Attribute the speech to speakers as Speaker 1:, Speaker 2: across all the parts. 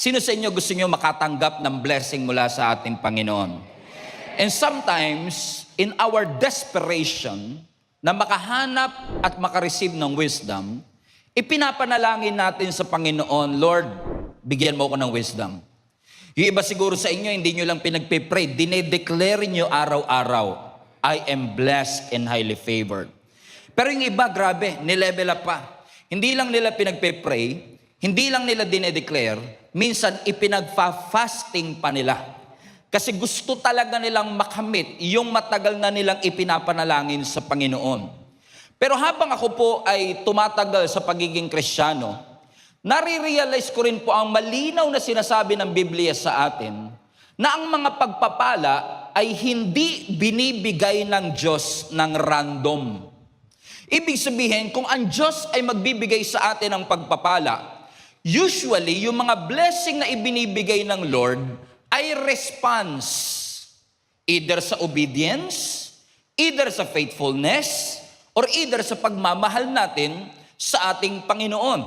Speaker 1: Sino sa inyo gusto nyo makatanggap ng blessing mula sa ating Panginoon? And sometimes, in our desperation na makahanap at makareceive ng wisdom, ipinapanalangin natin sa Panginoon, Lord, bigyan mo ko ng wisdom. Yung iba siguro sa inyo, hindi nyo lang pinagpipray, dinedeclare nyo araw-araw, I am blessed and highly favored. Pero yung iba, grabe, nilevel up pa. Hindi lang nila pinagpipray, hindi lang nila dinedeclare, minsan ipinagfa-fasting pa nila. Kasi gusto talaga nilang makamit yung matagal na nilang ipinapanalangin sa Panginoon. Pero habang ako po ay tumatagal sa pagiging Kristiyano, nare-realize ko rin po ang malinaw na sinasabi ng Biblia sa atin na ang mga pagpapala ay hindi binibigay ng Diyos ng random. Ibig sabihin, kung ang Diyos ay magbibigay sa atin ng pagpapala, usually, yung mga blessing na ibinibigay ng Lord ay response. Either sa obedience, either sa faithfulness, or either sa pagmamahal natin sa ating Panginoon.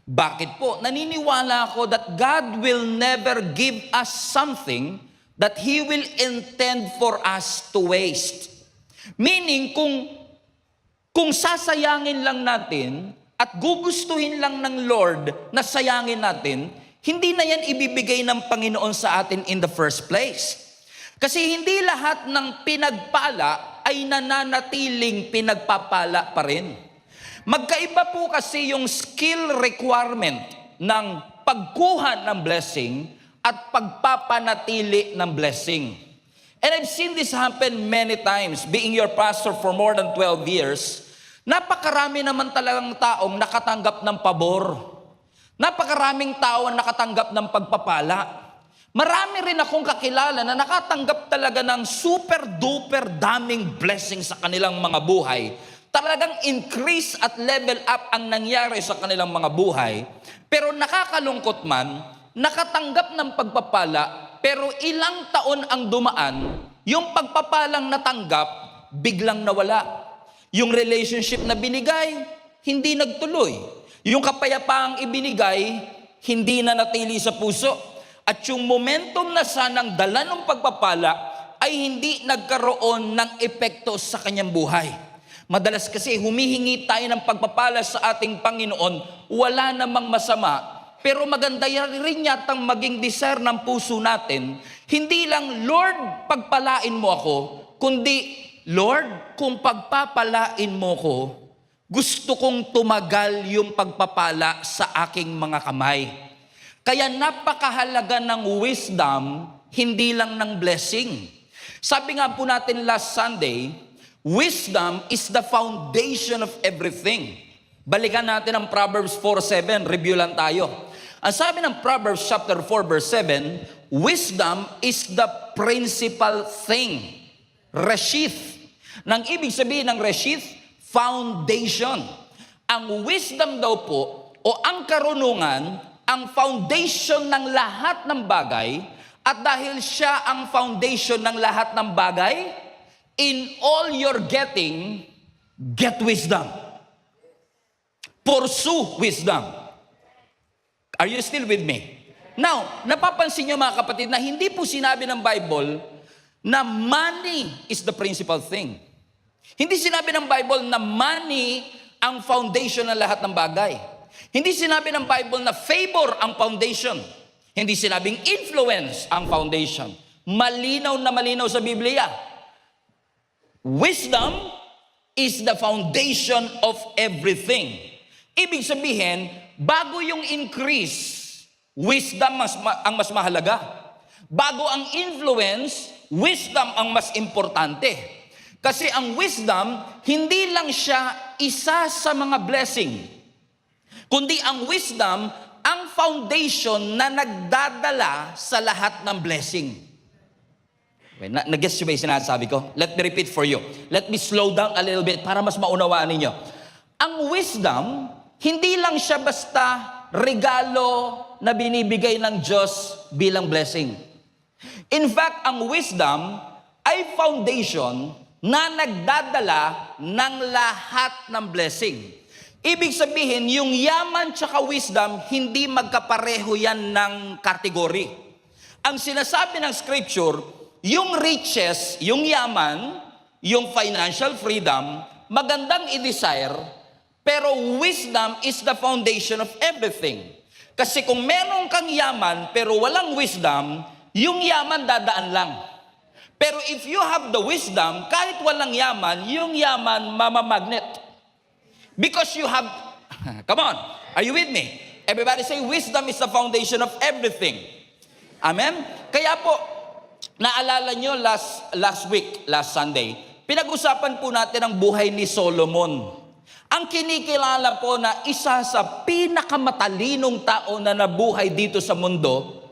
Speaker 1: Bakit po? Naniniwala ako that God will never give us something that He will intend for us to waste. Meaning, kung sasayangin lang natin, at gugustuhin lang ng Lord na sayangin natin, hindi na yan ibibigay ng Panginoon sa atin in the first place. Kasi hindi lahat ng pinagpala ay nananatiling pinagpapala pa rin. Magkaiba po kasi yung skill requirement ng pagkuha ng blessing at pagpapanatili ng blessing. And I've seen this happen many times. Being your pastor for more than 12 years, napakarami naman talagang taong nakatanggap ng pabor. Napakaraming tao ang nakatanggap ng pagpapala. Marami rin akong kakilala na nakatanggap talaga ng super-duper daming blessing sa kanilang mga buhay. Talagang increase at level up ang nangyari sa kanilang mga buhay. Pero nakakalungkot man, nakatanggap ng pagpapala, pero ilang taon ang dumaan, yung pagpapalang natanggap, biglang nawala. Yung relationship na binigay, hindi nagtuloy. Yung kapayapaang ibinigay, hindi na natili sa puso. At yung momentum na sanang dala ng pagpapala ay hindi nagkaroon ng epekto sa kanyang buhay. Madalas kasi humihingi tayo ng pagpapala sa ating Panginoon, wala namang masama. Pero maganda rin yatang maging desire ng puso natin, hindi lang, Lord, pagpalain mo ako, kundi, Lord, kung pagpapalain mo ko, gusto kong tumagal yung pagpapala sa aking mga kamay. Kaya napakahalaga ng wisdom, hindi lang ng blessing. Sabi nga po natin last Sunday, wisdom is the foundation of everything. Balikan natin ang Proverbs 4:7, review lang tayo. Ang sabi ng Proverbs chapter 4 verse 7, wisdom is the principal thing. Reshith. Nang ibig sabihin ng reshith, foundation. Ang wisdom daw po, o ang karunungan, ang foundation ng lahat ng bagay, at dahil siya ang foundation ng lahat ng bagay, in all you're getting, get wisdom. Pursue wisdom. Are you still with me? Now, napapansin niyo mga kapatid na hindi po sinabi ng Bible na money is the principal thing. Hindi sinabi ng Bible na money ang foundation ng lahat ng bagay. Hindi sinabi ng Bible na favor ang foundation. Hindi sinabing influence ang foundation. Malinaw na malinaw sa Biblia. Wisdom is the foundation of everything. Ibig sabihin, bago yung increase, wisdom ang mas mahalaga. Bago ang influence, wisdom ang mas importante. Kasi ang wisdom, hindi lang siya isa sa mga blessing, kundi ang wisdom, ang foundation na nagdadala sa lahat ng blessing. Okay, nag-guess nyo ba yung sinasabi ko? Let me repeat for you. Let me slow down a little bit para mas maunawaan ninyo. Ang wisdom, hindi lang siya basta regalo na binibigay ng Diyos bilang blessing. In fact, ang wisdom ay foundation na nagdadala ng lahat ng blessing. Ibig sabihin, yung yaman tsaka wisdom, hindi magkapareho yan ng kategory. Ang sinasabi ng scripture, yung riches, yung yaman, yung financial freedom, magandang i-desire, pero wisdom is the foundation of everything. Kasi kung meron kang yaman pero walang wisdom, yung yaman dadaan lang. Pero if you have the wisdom, kahit walang yaman, yung yaman mamamagnet. Because you have, come on, are you with me? Everybody say, wisdom is the foundation of everything. Amen? Kaya po, naalala nyo last week, last Sunday, pinag-usapan po natin ang buhay ni Solomon. Ang kinikilala po na isa sa pinakamatalinong tao na nabuhay dito sa mundo,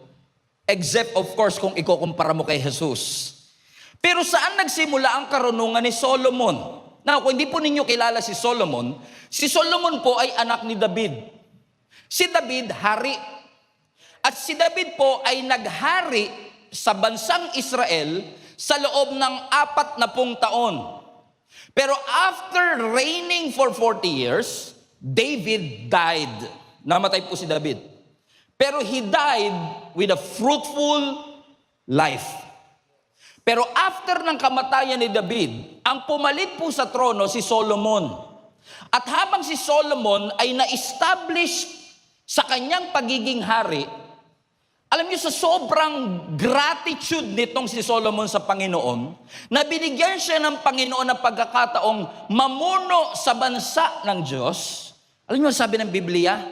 Speaker 1: except of course kung ikukumpara mo kay Jesus. Pero saan nagsimula ang karunungan ni Solomon? Now, kung hindi po ninyo kilala si Solomon po ay anak ni David. Si David, hari. At si David po ay naghari sa bansang Israel sa loob ng 40 taon. Pero after reigning for 40 years, David died. Namatay po si David. Pero he died with a fruitful life. Pero after ng kamatayan ni David, ang pumalit po sa trono si Solomon. At habang si Solomon ay na-establish sa kanyang pagiging hari, alam niyo sa sobrang gratitude nitong si Solomon sa Panginoon, na binigyan siya ng Panginoon ng pagkakataong mamuno sa bansa ng Diyos. Alam niyo sabi ng Biblia,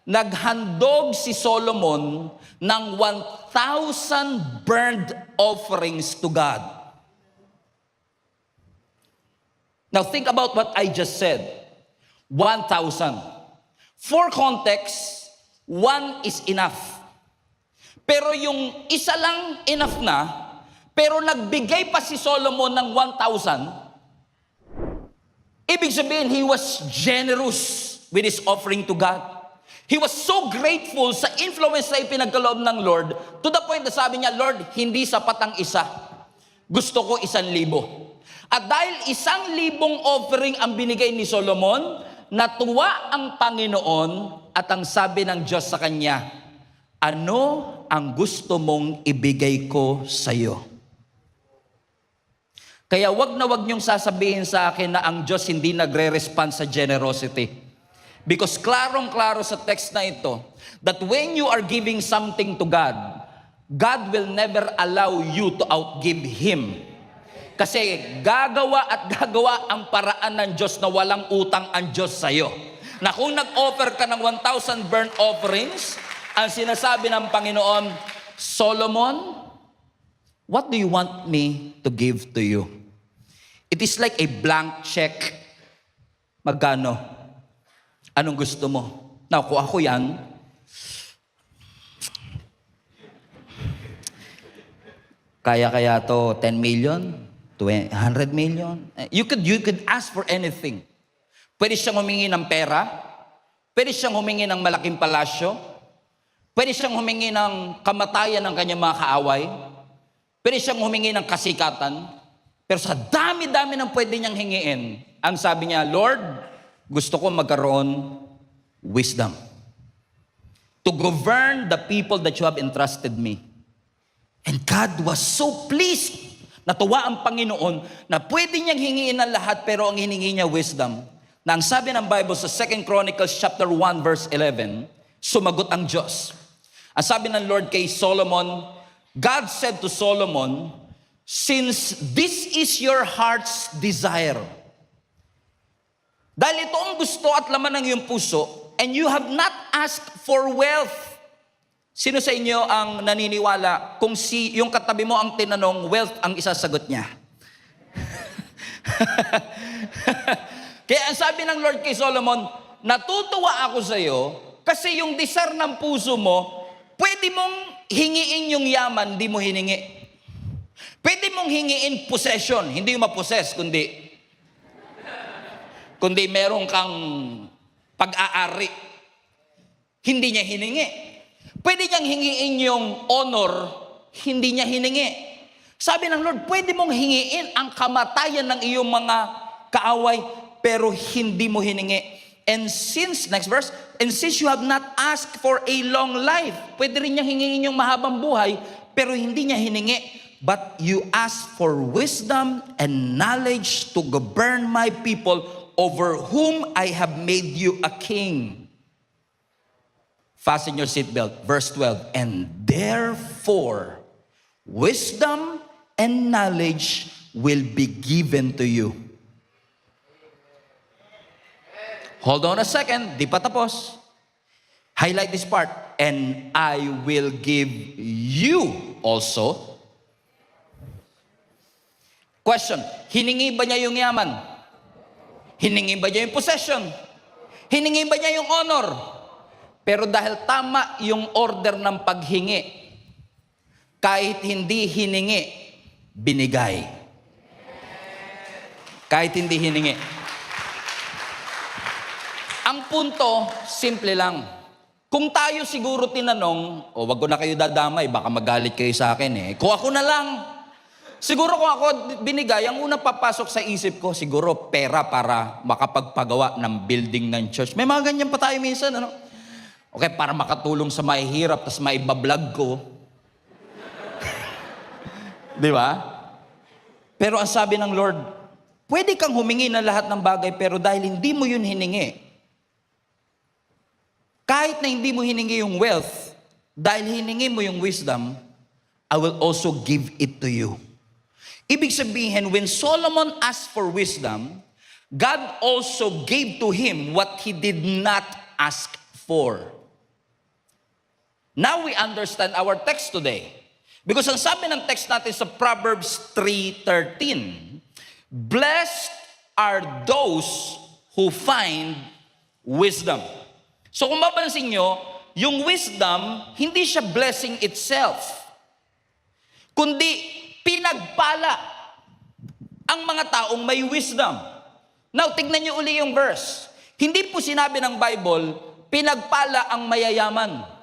Speaker 1: naghandog si Solomon ng 1,000 burnt offerings to God. Now think about what I just said. 1,000. For context, one is enough. Pero yung isa lang enough na, pero nagbigay pa si Solomon ng 1,000, ibig sabihin, he was generous with his offering to God. He was so grateful sa influence na ipinagkaloob ng Lord, to the point na sabi niya, Lord, hindi sapat ang isa. Gusto ko 1,000. At dahil 1,000 offering ang binigay ni Solomon, natuwa ang Panginoon at ang sabi ng Diyos sa kanya, ano ang gusto mong ibigay ko sa iyo? Kaya wag na wag niyong sasabihin sa akin na ang Diyos hindi nagre-respond sa generosity. Because klarong-klaro sa text na ito, that when you are giving something to God, God will never allow you to outgive Him. Kasi gagawa at gagawa ang paraan ng Diyos na walang utang ang Diyos sa iyo. Na kung nag-offer ka ng 1,000 burnt offerings, ang sinasabi ng Panginoon, Solomon, what do you want me to give to you? It is like a blank check. Magkano? Anong gusto mo? Now, kung ako yan, kaya to 10 million, 100 million. You could ask for anything. Pwede siyang humingi ng pera, pwede siyang humingi ng malaking palasyo, pwede siyang humingi ng kamatayan ng kanyang mga kaaway, pwede siyang humingi ng kasikatan, pero sa dami-dami ng pwede niyang hingiin, ang sabi niya, Lord, gusto ko magkaroon wisdom to govern the people that you have entrusted me. And God was so pleased. Natuwa ang Panginoon na pwede niyang hingiin ang lahat pero ang hiningi niya wisdom. Na ang sabi ng Bible sa 2 Chronicles chapter 1 verse 11, sumagot ang Diyos. Ang sabi ng Lord kay Solomon, God said to Solomon, since this is your heart's desire, dahil ito ang gusto at laman ng iyong puso, and you have not asked for wealth. Sino sa inyo ang naniniwala kung yung katabi mo ang tinanong, wealth ang isasagot niya? Kaya ang sabi ng Lord kay Solomon, natutuwa ako sa iyo kasi yung desire ng puso mo, pwede mong hingiin yung yaman, hindi mo hiningi. Pwede mong hingiin possession, hindi mo ma-possess, kundi meron kang pag-aari. Hindi niya hiningi. Pwede niyang hingiin yung honor, hindi niya hiningi. Sabi ng Lord, pwede mong hingiin ang kamatayan ng iyong mga kaaway, pero hindi mo hiningi. next verse, and since you have not asked for a long life, pwede rin niya hingingin yung mahabang buhay, pero hindi niya hiningi. But you ask for wisdom and knowledge to govern my people over whom I have made you a king. Fasten your seatbelt. Verse 12. And therefore, wisdom and knowledge will be given to you. Hold on a second. Di pa tapos. Highlight this part. And I will give you also. Question, hiningi ba niya yung yaman? Hiningi ba niya yung possession? Hiningi ba niya yung honor? Pero dahil tama yung order ng paghingi, kahit hindi hiningi, binigay. Kahit hindi hiningi. Ang punto, simple lang. Kung tayo siguro tinanong, wag ko na kayo dadamay, baka magalit kayo sa akin eh. Kung ako na lang, siguro kung ako binigay, ang unang papasok sa isip ko, siguro pera para makapagpagawa ng building ng church. May mga ganyan pa tayo minsan, ano? Okay, para makatulong sa mahihirap, tapos maibablog ko. Di ba? Pero ang sabi ng Lord, pwede kang humingi ng lahat ng bagay, pero dahil hindi mo yun hiningi, kahit na hindi mo hiningi yung wealth, dahil hiningi mo yung wisdom, I will also give it to you. Ibig sabihin, when Solomon asked for wisdom, God also gave to him what he did not ask for. Now we understand our text today. Because ang sabi ng text natin sa Proverbs 3:13, blessed are those who find wisdom. So kung mapansin nyo, yung wisdom, hindi siya blessing itself, kundi pinagpala ang mga taong may wisdom. Now, tignan niyo uli yung verse. Hindi po sinabi ng Bible, pinagpala ang mayayaman.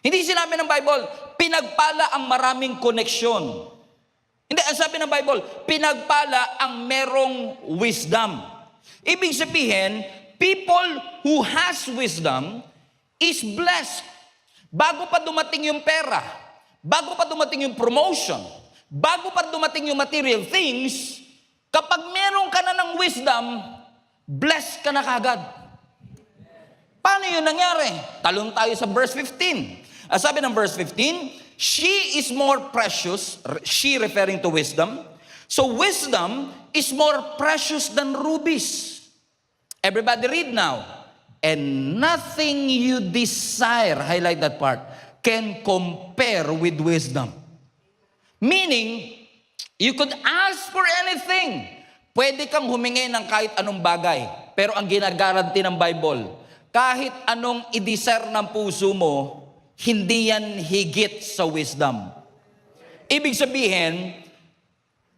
Speaker 1: Hindi sinabi ng Bible, pinagpala ang maraming koneksyon. Hindi, ang sabi ng Bible, pinagpala ang merong wisdom. Ibig sabihin, people who has wisdom is blessed. Bago pa dumating yung pera, bago pa dumating yung promotion, bago pa dumating yung material things, kapag meron ka na ng wisdom, blessed ka na kagad. Paano yun nangyari? Talon tayo sa verse 15. Sabi ng verse 15, she is more precious, she referring to wisdom, so wisdom is more precious than rubies. Everybody read now. And nothing you desire, highlight that part, can compare with wisdom. Meaning, you could ask for anything. Pwede kang humingi ng kahit anong bagay. Pero ang ginagaranti ng Bible, kahit anong i-desire ng puso mo, hindi yan higit sa wisdom. Ibig sabihin,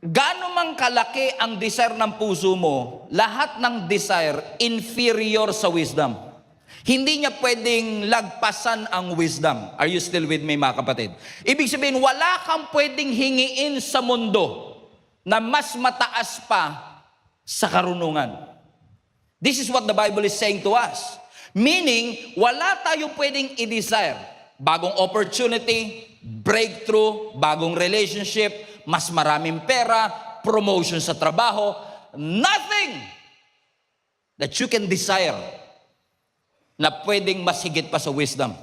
Speaker 1: gaano mang kalaki ang desire ng puso mo, lahat ng desire inferior sa wisdom. Hindi niya pwedeng lagpasan ang wisdom. Are you still with me, mga kapatid? Ibig sabihin, wala kang pwedeng hingiin sa mundo na mas mataas pa sa karunungan. This is what the Bible is saying to us. Meaning, wala tayo pwedeng i-desire. Bagong opportunity, breakthrough, bagong relationship, mas maraming pera, promotion sa trabaho, nothing that you can desire na pwedeng mas higit pa sa wisdom.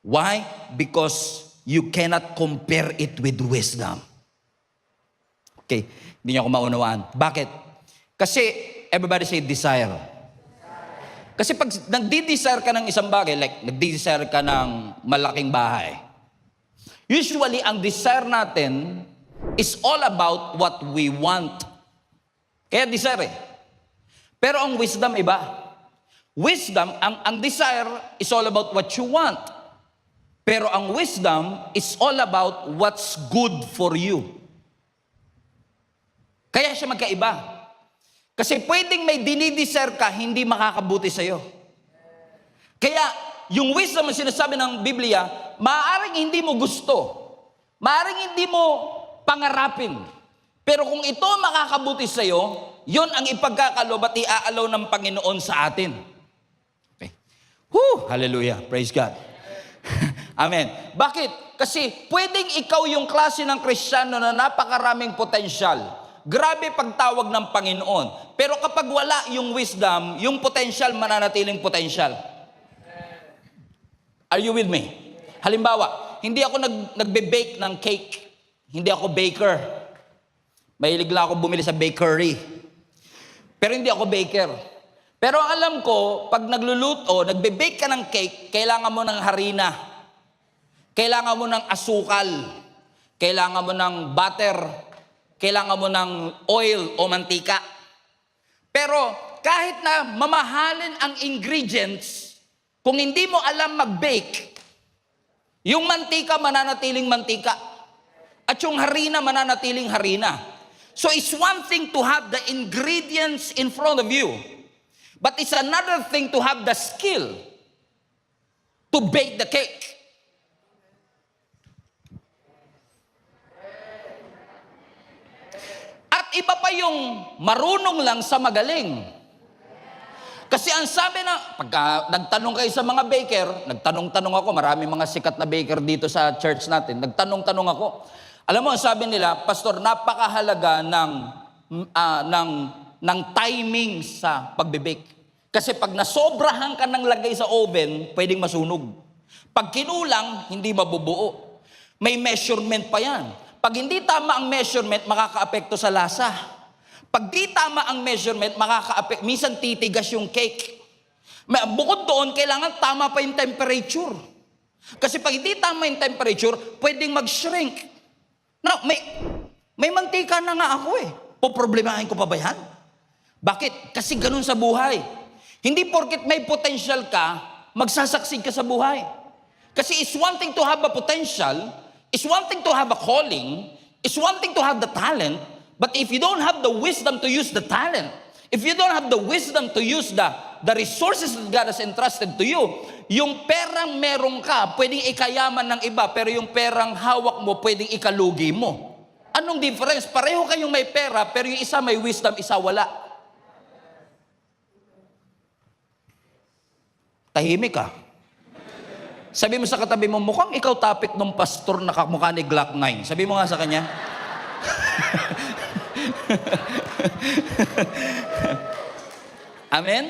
Speaker 1: Why? Because you cannot compare it with wisdom. Okay, hindi niyo ako maunawaan. Bakit? Kasi, everybody say desire. Kasi pag nagdi-desire ka ng isang bagay, like nagdi-desire ka ng malaking bahay, usually ang desire natin is all about what we want. Kaya desire eh. Pero ang wisdom iba. Wisdom, ang desire is all about what you want. Pero ang wisdom is all about what's good for you. Kaya siya magkaiba. Kasi pwedeng may dinidesire ka, hindi makakabuti sa'yo. Kaya, yung wisdom na sinasabi ng Biblia, maaaring hindi mo gusto. Maaaring hindi mo pangarapin. Pero kung ito makakabuti sa'yo, yun ang ipagkakaloob at iaalaw ng Panginoon sa atin. Okay. Hallelujah. Praise God. Amen. Bakit? Kasi pwedeng ikaw yung klase ng Kristiyano na napakaraming potensyal. Grabe pagtawag ng Panginoon. Pero kapag wala yung wisdom, yung potensyal mananatiling potensyal. Are you with me? Halimbawa, hindi ako nagbe-bake ng cake. Hindi ako baker. Mahilig lang ako bumili sa bakery. Pero hindi ako baker. Pero alam ko, pag nagluluto, nagbe-bake ka ng cake, kailangan mo ng harina. Kailangan mo ng asukal. Kailangan mo ng butter. Kailangan mo ng oil o mantika. Pero kahit na mamahalin ang ingredients, kung hindi mo alam mag-bake, yung mantika mananatiling mantika. At yung harina mananatiling harina. So it's one thing to have the ingredients in front of you. But it's another thing to have the skill to bake the cake. At iba pa yung marunong lang sa magaling. Kasi ang sabi na, pagka nagtanong kayo sa mga baker, nagtanong-tanong ako, marami mga sikat na baker dito sa church natin, nagtanong-tanong ako. Alam mo, sabi nila, Pastor, napakahalaga ng timing sa pagbe-bake. Kasi pag nasobrahan ka ng lagay sa oven, pwedeng masunog. Pag kinulang, hindi mabubuo. May measurement pa yan. Pag hindi tama ang measurement, makakaapekto sa lasa. Pag di tama ang measurement, makakaapekto. Minsan titigas yung cake. Bukod doon, kailangan tama pa yung temperature. Kasi pag hindi tama yung temperature, pwedeng mag-shrink. Now, may mantika na nga ako eh. Poproblemahin ko pa ba yan? Bakit? Kasi ganun sa buhay. Hindi porket may potential ka, magsasucceed ka sa buhay. Kasi it's one thing to have a potential, it's one thing to have a calling, it's one thing to have the talent, but if you don't have the wisdom to use the talent, if you don't have the wisdom to use the resources that God has entrusted to you, yung perang meron ka, pwedeng ikayaman ng iba, pero yung perang hawak mo, pwedeng ikalugi mo. Anong difference? Pareho kayong may pera, pero yung isa may wisdom, isa wala. Tahimik ka. Sabi mo sa katabi mo, mukhang ikaw topic ng pastor na kamukha ni Glock 9. Sabi mo nga sa kanya. Amen?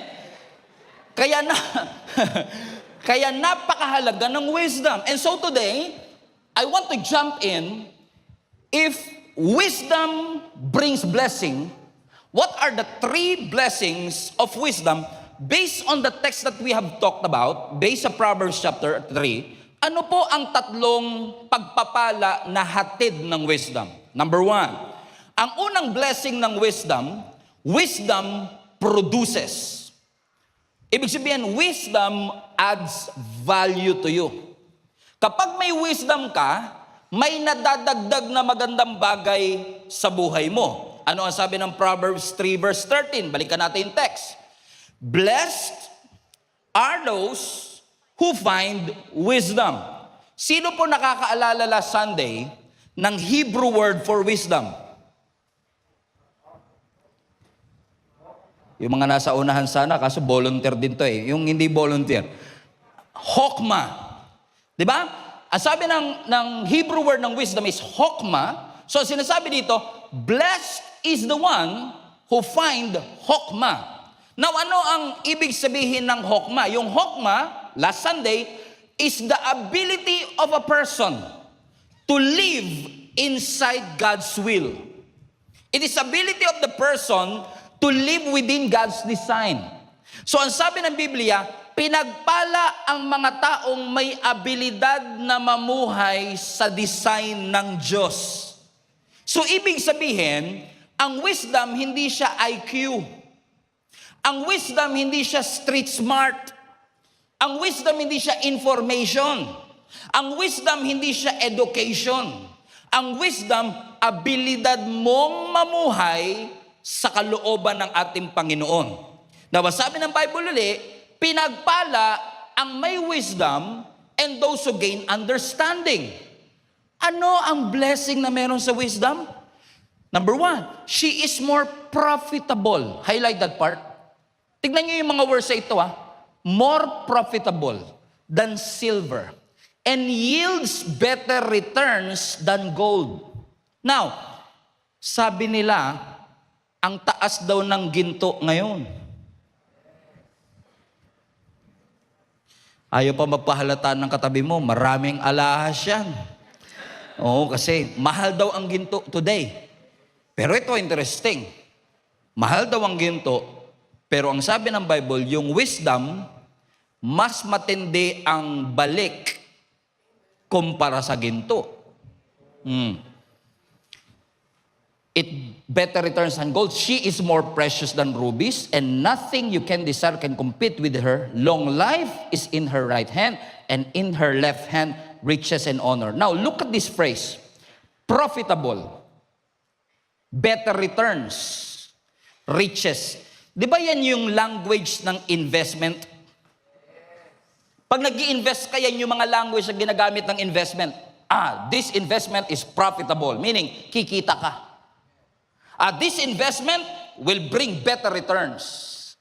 Speaker 1: Kaya napakahalaga ng wisdom. And so today, I want to jump in. If wisdom brings blessing, what are the 3 blessings of wisdom based on the text that we have talked about, based sa Proverbs chapter 3? Ano po ang 3 pagpapala na hatid ng wisdom? Number 1, ang unang blessing ng wisdom, wisdom produces. Ibig sabihin, wisdom adds value to you. Kapag may wisdom ka, may nadadagdag na magandang bagay sa buhay mo. Ano ang sabi ng Proverbs 3 verse 13? Balikan natin yung text. Blessed are those who find wisdom. Sino po nakakaalala last Sunday ng Hebrew word for wisdom? Yung mga nasa unahan sana, kaso volunteer din to eh. Yung hindi volunteer. Hokma. Di ba? Ang sabi ng Hebrew word ng wisdom is hokma. So sinasabi dito, blessed is the one who find hokma. Now, ano ang ibig sabihin ng hokma? Yung hokma, last Sunday, is the ability of a person to live inside God's will. It is ability of the person to live within God's design. So ang sabi ng Biblia, pinagpala ang mga taong may abilidad na mamuhay sa design ng Diyos. So ibig sabihin, ang wisdom hindi siya IQ. Ang wisdom hindi siya street smart. Ang wisdom hindi siya information. Ang wisdom hindi siya education. Ang wisdom, abilidad mong mamuhay sa kalooban ng ating Panginoon. Now, sabi ng Bible ulit, pinagpala ang may wisdom and those who gain understanding. Ano ang blessing na meron sa wisdom? Number one, she is more profitable. Highlight that part. Tignan niyo yung mga words sa ito, ha. More profitable than silver and yields better returns than gold. Now, sabi nila, ang taas daw ng ginto ngayon. Ayaw pa magpahalata ng katabi mo, maraming alahas yan. Oo, kasi mahal daw ang ginto today. Pero ito interesting. Mahal daw ang ginto, pero ang sabi ng Bible, yung wisdom, mas matindi ang balik kumpara sa ginto. It better returns than gold. She is more precious than rubies, and nothing you can desire can compete with her. Long life is in her right hand, and in her left hand, riches and honor. Now, look at this phrase. Profitable. Better returns. Riches. Di ba yan yung language ng investment? Pag nag-i-invest ka, yan yung mga language na ginagamit ng investment. This investment is profitable, meaning kikita ka. This investment will bring better returns.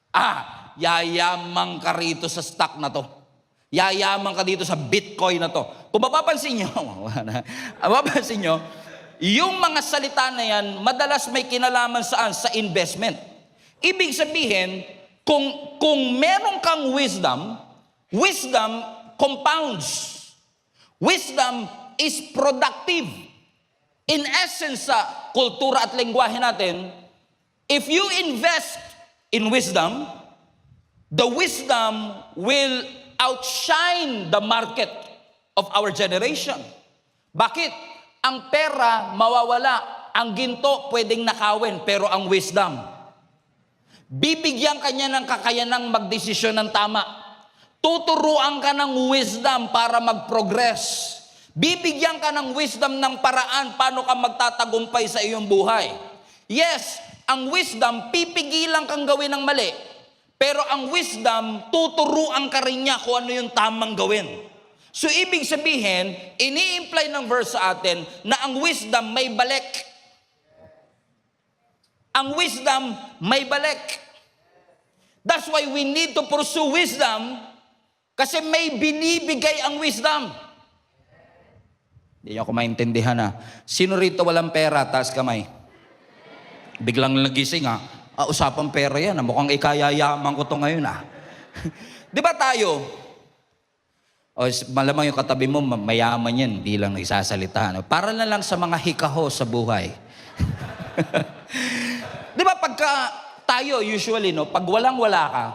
Speaker 1: Yayaman ka rito sa stock na to. Yayaman ka dito sa Bitcoin na to. Kung mapapansin nyo, yung mga salita na yan, madalas may kinalaman saan? Sa investment. Ibig sabihin, kung meron kang wisdom, wisdom compounds. Wisdom is productive. In essence, sa kultura at lengguwahe natin, if you invest in wisdom, the wisdom will outshine the market of our generation. Bakit? Ang pera mawawala, ang ginto pwedeng nakawin, pero ang wisdom, bibigyan kanya ng kakayanang magdesisyon ng tama. Tuturuan ka ng wisdom para mag-progress. Bibigyan ka ng wisdom ng paraan paano ka magtatagumpay sa iyong buhay. Yes, ang wisdom, pipigilan kang gawin ng mali. Pero ang wisdom, tuturuan ka rin niya kung ano yung tamang gawin. So, ibig sabihin, ini-imply ng verse sa atin na ang wisdom may balik. Ang wisdom may balik. That's why we need to pursue wisdom. Kasi may binibigay ang wisdom. Hindi niyo ako maintindihan Sino rito walang pera? Taas kamay. Biglang nagising usapang pera yan. Mukhang ikayayaman ko to ngayon Di ba tayo? Malamang yung katabi mo, mayaman yan. Hindi lang nagsasalita. Para na lang sa mga hikaho sa buhay. Di ba pagka tayo usually, pag walang-wala ka,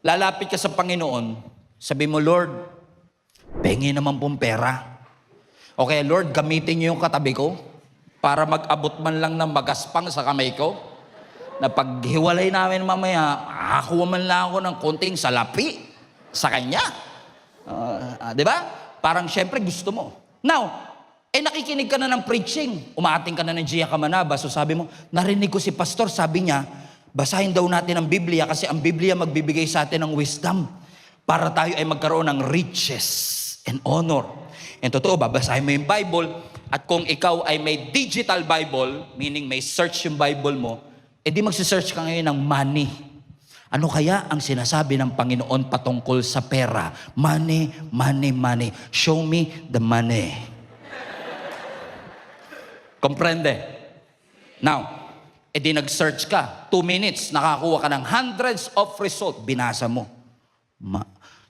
Speaker 1: lalapit ka sa Panginoon, sabi mo, Lord, pengi naman pong pera. Okay, Lord, gamitin niyo yung katabi ko para mag-abot man lang ng magaspang sa kamay ko, na paghiwalay namin mamaya, makakuha man lang ako ng konting salapi sa kanya. Di ba? Parang syempre gusto mo. Now, nakikinig ka na ng preaching, umaating ka na ng Gia Kamanaba, so sabi mo, narinig ko si pastor, sabi niya, basahin daw natin ang Biblia kasi ang Biblia magbibigay sa atin ng wisdom para tayo ay magkaroon ng riches and honor. And totoo, babasahin mo yung Bible at kung ikaw ay may digital Bible, meaning may search yung Bible mo, di magsisearch ka ngayon ng money. Ano kaya ang sinasabi ng Panginoon patungkol sa pera? Money, money, money. Show me the money. Comprende? Now, di nag-search ka. 2 minutes, nakakuha ka ng hundreds of results. Binasa mo.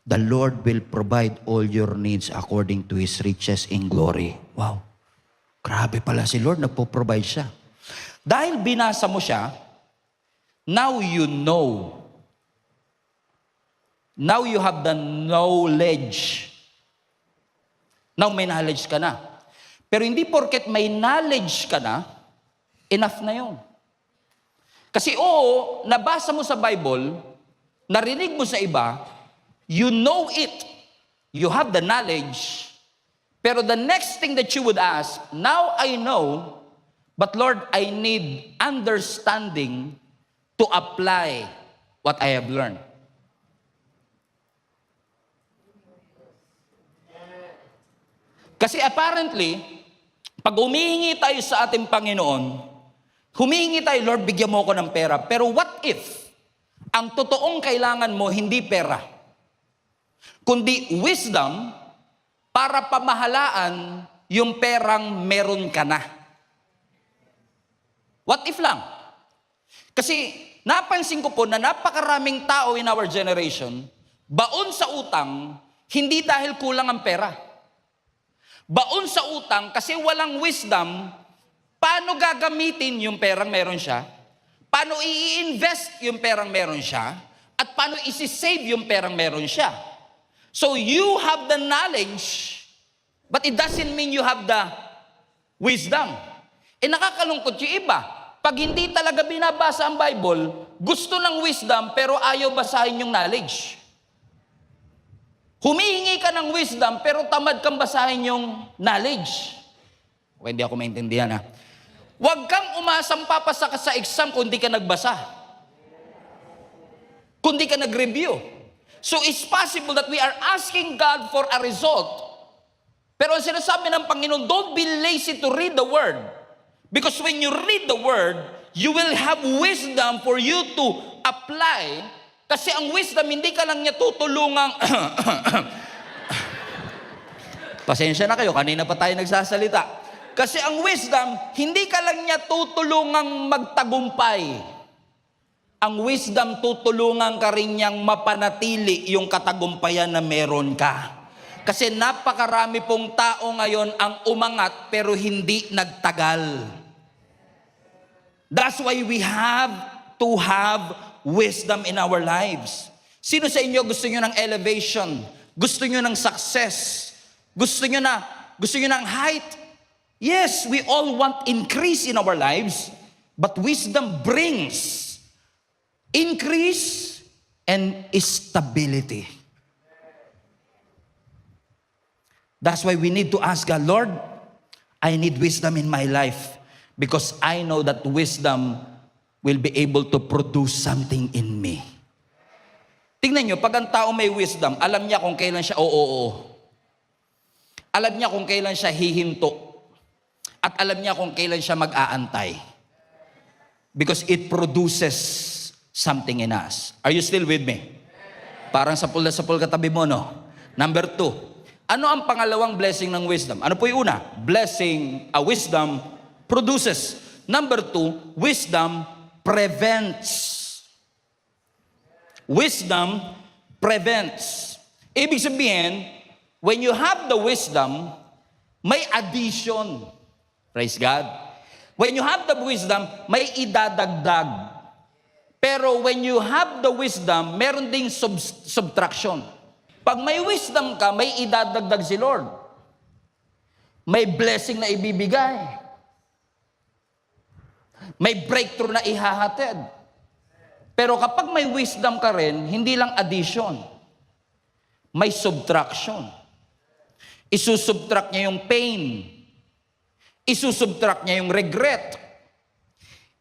Speaker 1: The Lord will provide all your needs according to His riches in glory. Wow. Grabe pala si Lord, nagpo-provide siya. Dahil binasa mo siya, now you know. Now you have the knowledge. Now may knowledge ka na. Pero hindi porket may knowledge ka na, enough na yun. Kasi nabasa mo sa Bible, narinig mo sa iba, you know it, you have the knowledge, pero the next thing that you would ask, now I know, but Lord, I need understanding to apply what I have learned. Kasi apparently, Pag humihingi tayo sa ating Panginoon, humihingi tayo, Lord, bigyan mo ako ng pera. Pero what if ang totoong kailangan mo hindi pera, kundi wisdom para pamahalaan yung perang meron ka na? What if lang? Kasi napansin ko po na napakaraming tao in our generation, baon sa utang, hindi dahil kulang ang pera. Baon sa utang kasi walang wisdom, paano gagamitin yung perang meron siya, paano i-invest yung perang meron siya, at paano isi-save yung perang meron siya. So you have the knowledge, but it doesn't mean you have the wisdom. Nakakalungkot yung iba. Pag hindi talaga binabasa ang Bible, gusto ng wisdom pero ayaw basahin yung knowledge. Humihingi ka ng wisdom pero tamad kang basahin yung knowledge. Okay, hindi ako maintindihan ha. Huwag kang umasang papasa ka sa exam kung di ka nagbasa. Kung di ka nag-review. So it's possible that we are asking God for a result. Pero ang sinasabi ng Panginoon, don't be lazy to read the Word. Because when you read the Word, you will have wisdom for you to apply. Kasi ang wisdom, hindi ka lang niya tutulungang... Pasensya na kayo, kanina pa tayo nagsasalita. Kasi ang wisdom, hindi ka lang niya tutulungang magtagumpay. Ang wisdom, tutulungan ka rin niyang mapanatili yung katagumpayan na meron ka. Kasi napakarami pong tao ngayon ang umangat pero hindi nagtagal. That's why we have to have wisdom in our lives. Sino sa inyo gusto nyo ng elevation? Gusto nyo ng success? Gusto nyo ng height? Yes, we all want increase in our lives, but wisdom brings increase and stability. That's why we need to ask God, Lord, I need wisdom in my life because I know that wisdom will be able to produce something in me. Tingnan nyo, pag ang tao may wisdom, alam niya kung kailan siya oo. Alam niya kung kailan siya hihinto. At alam niya kung kailan siya mag-aantay. Because it produces something in us. Are you still with me? Parang sapul na sapul katabi mo, no? Number 2. Ano ang pangalawang blessing ng wisdom? Ano po yung una? Wisdom produces. Number 2, wisdom prevents. Wisdom prevents. Ibig sabihin, when you have the wisdom, may addition. Praise God. When you have the wisdom, may idadagdag. Pero when you have the wisdom, meron ding subtraction. Pag may wisdom ka, may idadagdag si Lord. May blessing na ibibigay. May breakthrough na ihahatid. Pero kapag may wisdom ka rin, hindi lang addition. May subtraction. Isusubtract niya yung pain. Isusubtract niya yung regret.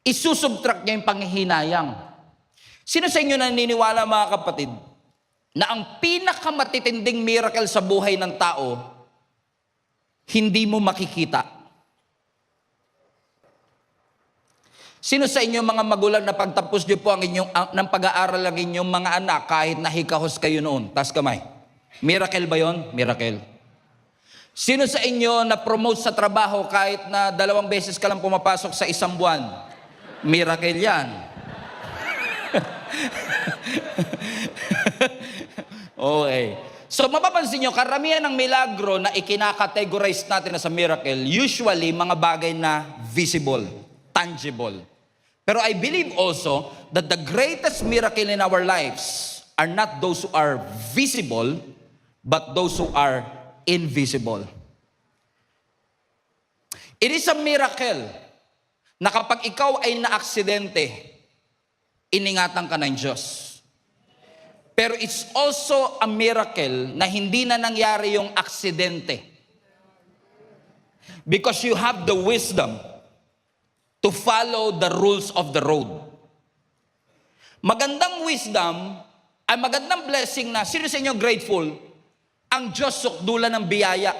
Speaker 1: Isusubtract niya yung panghihinayang. Sino sa inyo naniniwala, mga kapatid, na ang pinakamatitinding miracle sa buhay ng tao, hindi mo makikita? Sino sa inyo mga magulang na pagtapos niyo po ng pag-aaral ang inyong mga anak kahit nahikahos kayo noon? Taas kamay. Miracle ba yon? Miracle. Sino sa inyo na promote sa trabaho kahit na 2 beses ka lang pumapasok sa isang buwan? Miracle yan. Okay. So mapapansin nyo, karamihan ng milagro na ikinakategorize natin na sa miracle, usually mga bagay na visible, tangible. Pero I believe also that the greatest miracle in our lives are not those who are visible, but those who are invisible. It is a miracle na kapag ikaw ay na-aksidente, iningatan ka ng Diyos. Pero it's also a miracle na hindi na nangyari yung aksidente. Because you have the wisdom to follow the rules of the road. Magandang wisdom ay magandang blessing na, sino sa inyo grateful? Ang Diyos sukdulan ng biyaya.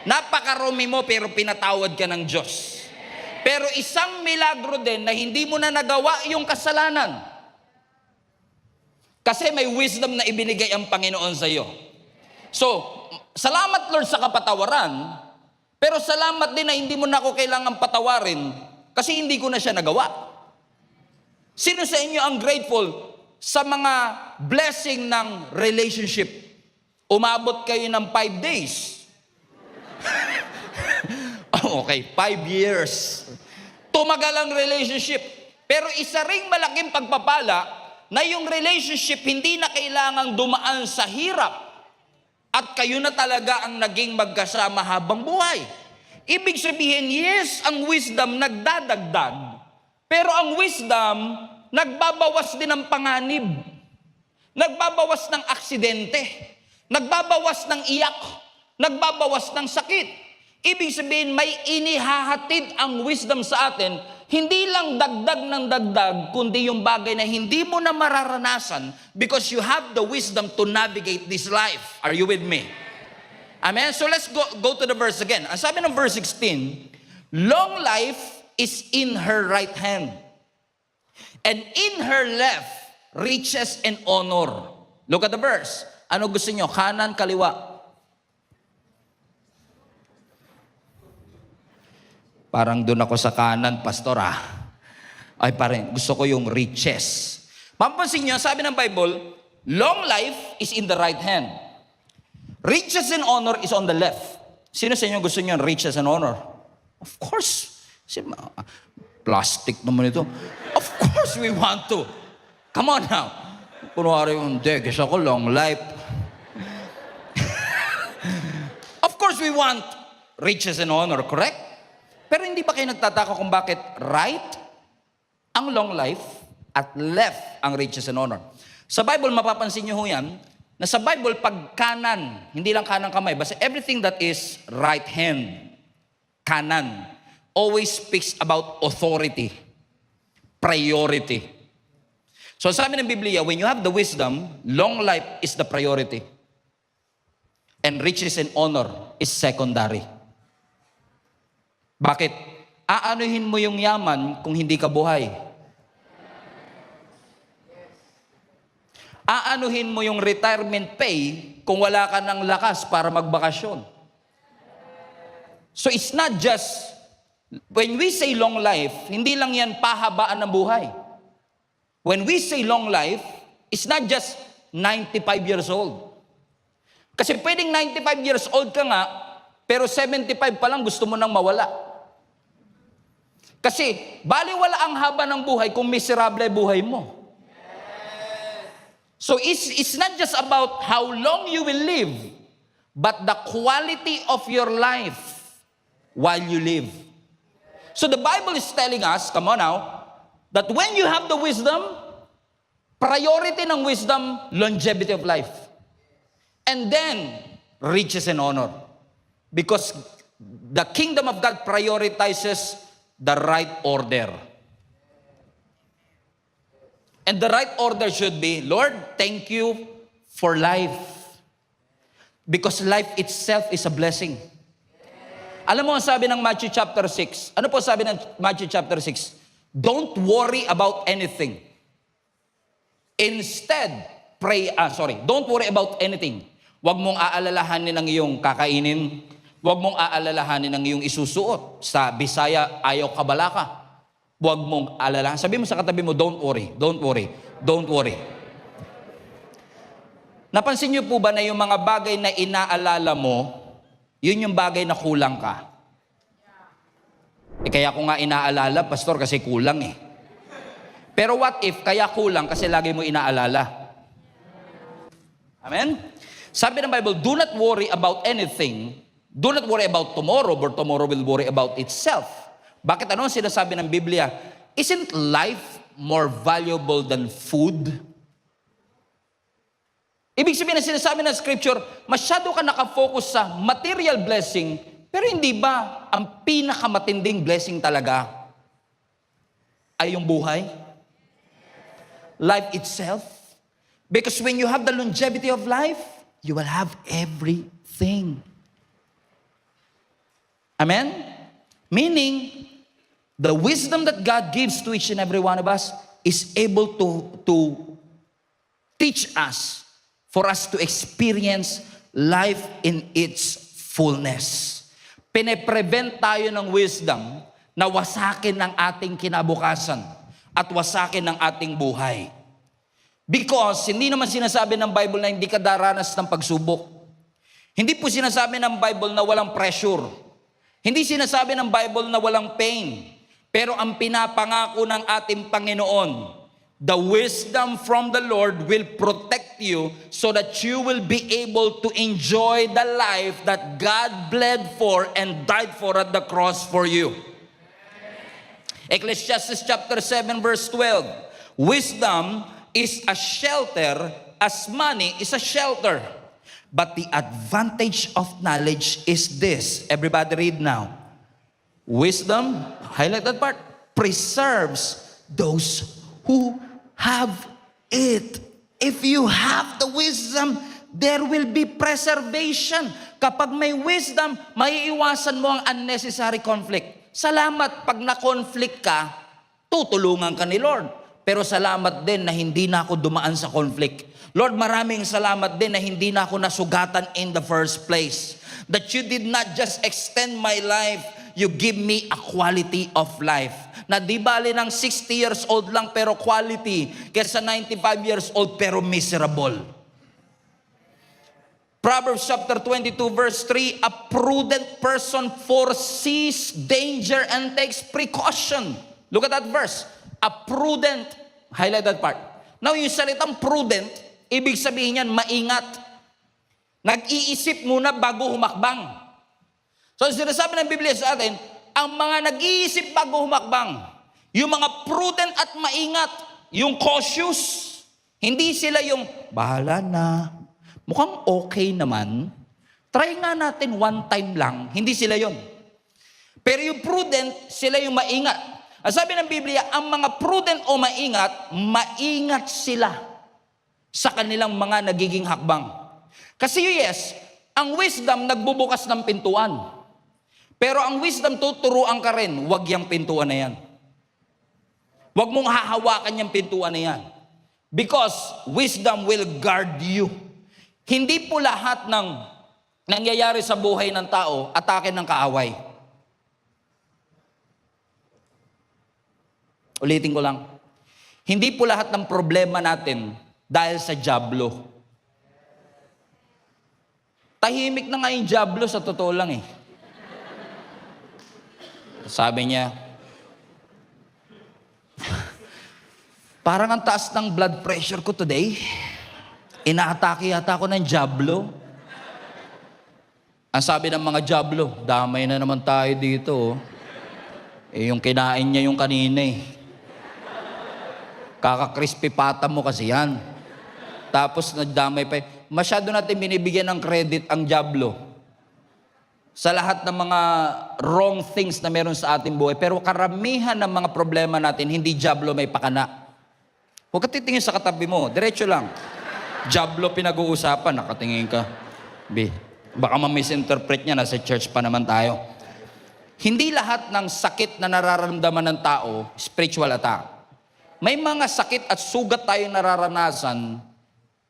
Speaker 1: Napakarumi mo pero pinatawad ka ng Diyos. Pero isang milagro din na hindi mo na nagawa yung kasalanan. Kasi may wisdom na ibinigay ang Panginoon sa iyo. So, salamat Lord sa kapatawaran, pero salamat din na hindi mo na ako kailangang patawarin kasi hindi ko na siya nagawa. Sino sa inyo ang grateful sa mga blessing ng relationship? Umabot kayo ng 5 days. Okay, 5 years. Tumagal ang relationship. Pero isa ring malaking pagpapala na yung relationship hindi na kailangang dumaan sa hirap at kayo na talaga ang naging magkasama habang buhay. Ibig sabihin, yes, ang wisdom nagdadagdag, pero ang wisdom nagbabawas din ng panganib, nagbabawas ng aksidente, nagbabawas ng iyak, nagbabawas ng sakit. Ibig sabihin, may inihahatid ang wisdom sa atin, hindi lang dagdag ng dagdag, kundi yung bagay na hindi mo na mararanasan because you have the wisdom to navigate this life. Are you with me? Amen? So let's go to the verse again. Ang sabi ng verse 16, long life is in her right hand, and in her left, riches and honor. Look at the verse. Ano gusto nyo? Kanan, kaliwa? Parang doon ako sa kanan, pastor Ay parang gusto ko yung riches. Papansin nyo, sabi ng Bible, long life is in the right hand. Riches and honor is on the left. Sino sa inyo gusto nyo riches and honor? Of course. Plastic naman ito. Of course we want to. Come on now. Kunwari yung kasi ako long life. Of course we want riches and honor, correct? Pero hindi ba kayo nagtataka kung bakit right ang long life at left ang riches and honor? Sa Bible, mapapansin nyo ho yan, na sa Bible, pag kanan, hindi lang kanang kamay, basta everything that is right hand, kanan, always speaks about authority, priority. So sabi ng Biblia, when you have the wisdom, long life is the priority. And riches and honor is secondary. Bakit? Aanuhin mo yung yaman kung hindi ka buhay? Aanuhin mo yung retirement pay kung wala ka ng lakas para magbakasyon? So it's not just, when we say long life, hindi lang yan pahabaan ng buhay. When we say long life, it's not just 95 years old. Kasi pwedeng 95 years old ka nga, pero 75 pa lang gusto mo nang mawala. Kasi, baliwala ang haba ng buhay kung miserable buhay mo. So, it's not just about how long you will live, but the quality of your life while you live. So, the Bible is telling us, come on now, that when you have the wisdom, priority ng wisdom, longevity of life. And then, riches and honor. Because the kingdom of God prioritizes the right order. And the right order should be, Lord, thank you for life. Because life itself is a blessing. Alam mo ang sabi ng Matthew chapter 6? Ano po sabi ng Matthew chapter 6? Don't worry about anything. Instead, don't worry about anything. Huwag mong aalalahanin ang iyong kakainin. Huwag mong aalalahanin ang iyong isusuot. Sa Bisaya, ayaw kabalaka. Huwag mong alalahanin. Sabi mo sa katabi mo, don't worry, don't worry, don't worry. Napansin niyo po ba na yung mga bagay na inaalala mo, yun yung bagay na kulang ka? Kaya ko nga inaalala, pastor, kasi kulang eh. Pero what if, kaya kulang kasi lagi mo inaalala? Amen? Sabi ng Bible, do not worry about anything. Do not worry about tomorrow, but tomorrow will worry about itself. Bakit ano ang sinasabi ng Biblia? Isn't life more valuable than food? Ibig sabihin na sinasabi ng Scripture, masyado ka nakafocus sa material blessing, pero hindi ba ang pinakamatinding blessing talaga ay yung buhay? Life itself? Because when you have the longevity of life, you will have everything. Amen? Meaning, the wisdom that God gives to each and every one of us is able to teach us, for us to experience life in its fullness. Pine-prevent tayo ng wisdom na wasakin ang ating kinabukasan at wasakin ang ating buhay. Because hindi naman sinasabi ng Bible na hindi ka daranas ng pagsubok. Hindi po sinasabi ng Bible na walang pressure. Hindi sinasabi ng Bible na walang pain. Pero ang pinapangako ng ating Panginoon, the wisdom from the Lord will protect you so that you will be able to enjoy the life that God bled for and died for at the cross for you. Ecclesiastes chapter 7 verse 12. Wisdom is a shelter as money is a shelter. But the advantage of knowledge is this. Everybody read now. Wisdom, highlight that part, preserves those who have it. If you have the wisdom, there will be preservation. Kapag may wisdom, maiiwasan mo ang unnecessary conflict. Salamat pag na-conflict ka, tutulungan ka ni Lord. Pero salamat din na hindi na ako dumaan sa conflict. Lord, maraming salamat din na hindi na ako nasugatan in the first place. That you did not just extend my life, you give me a quality of life. Na di bali ng 60 years old lang pero quality, kaysa 95 years old pero miserable. Proverbs chapter 22 verse 3, a prudent person foresees danger and takes precaution. Look at that verse. A prudent, highlight that part. Now yung salitang prudent, ibig sabihin yan, maingat. Nag-iisip muna bago humakbang. So sinasabi ng Biblia sa atin, ang mga nag-iisip bago humakbang, yung mga prudent at maingat, yung cautious, hindi sila yung, bahala na, mukhang okay naman, try nga natin one time lang, hindi sila yon. Pero yung prudent, sila yung maingat. Ang sabi ng Biblia, ang mga prudent o maingat sila sa kanilang mga nagiging hakbang. Kasi yes, ang wisdom nagbubukas ng pintuan. Pero ang wisdom tuturuan ka rin, wag yung pintuan na yan. Wag mong hahawakan yung pintuan na yan. Because wisdom will guard you. Hindi po lahat ng nangyayari sa buhay ng tao, atake ng kaaway. Ulitin ko lang. Hindi po lahat ng problema natin dahil sa dyablo. Tahimik na nga yung dyablo sa totoo lang eh. Sabi niya, parang ang taas ng blood pressure ko today. Inaatake yata ako ng dyablo. Ang sabi ng mga dyablo, damay na naman tayo dito. Oh. Eh yung kinain niya yung kanina eh. Kaka-crispy pata mo kasi yan. Tapos nagdamay pa. Masyado natin binibigyan ng credit ang dyablo sa lahat ng mga wrong things na meron sa ating buhay. Pero karamihan ng mga problema natin, hindi dyablo may pakana. Huwag ka titingin sa katabi mo. Diretso lang. Dyablo pinag-uusapan. Nakatingin ka. Baka ma-misinterpret niya. Nasa church pa naman tayo. Hindi lahat ng sakit na nararamdaman ng tao, spiritual attack. May mga sakit at sugat tayong nararanasan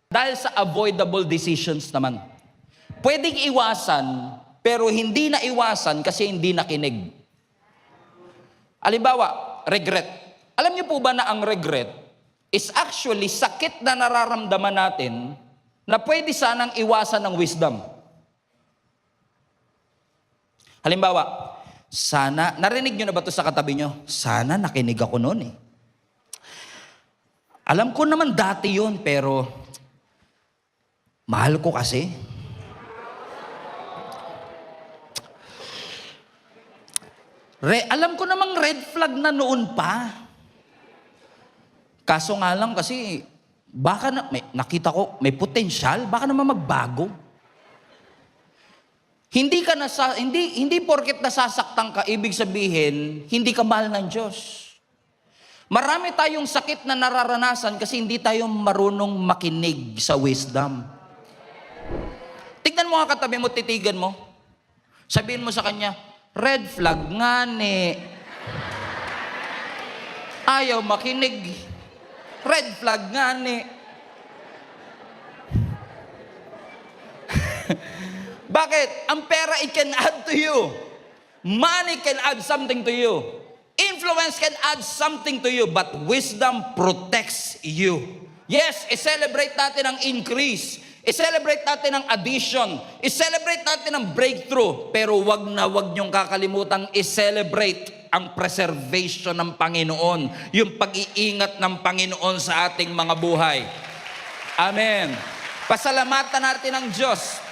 Speaker 1: dahil sa avoidable decisions naman. Pwedeng iwasan, pero hindi na iwasan kasi hindi nakinig. Halimbawa, regret. Alam niyo po ba na ang regret is actually sakit na nararamdaman natin na pwede sanang iwasan ng wisdom. Halimbawa, sana, narinig niyo na ba ito sa katabi niyo? Sana nakinig ako noon eh. Alam ko naman dati yun, pero mahal ko kasi. Alam ko namang red flag na noon pa. Kaso nga lang kasi, baka nakita ko, may potensyal, baka naman magbago. Hindi porket nasasaktan ka, ibig sabihin, hindi ka mahal ng Diyos. Marami tayong sakit na nararanasan kasi hindi tayo marunong makinig sa wisdom. Tignan mo nga katabi mo, titigan mo. Sabihin mo sa kanya, Red flag nga ni. Ayaw makinig. Red flag nga ni. Bakit? Ang pera, it can add to you. Money can add something to you. Influence can add something to you, but wisdom protects you. Yes, i-celebrate natin ang increase. I-celebrate natin ang addition. I-celebrate natin ang breakthrough. Pero wag na wag niyong kakalimutan i-celebrate ang preservation ng Panginoon. Yung pag-iingat ng Panginoon sa ating mga buhay. Amen. Pasalamatan natin ang Diyos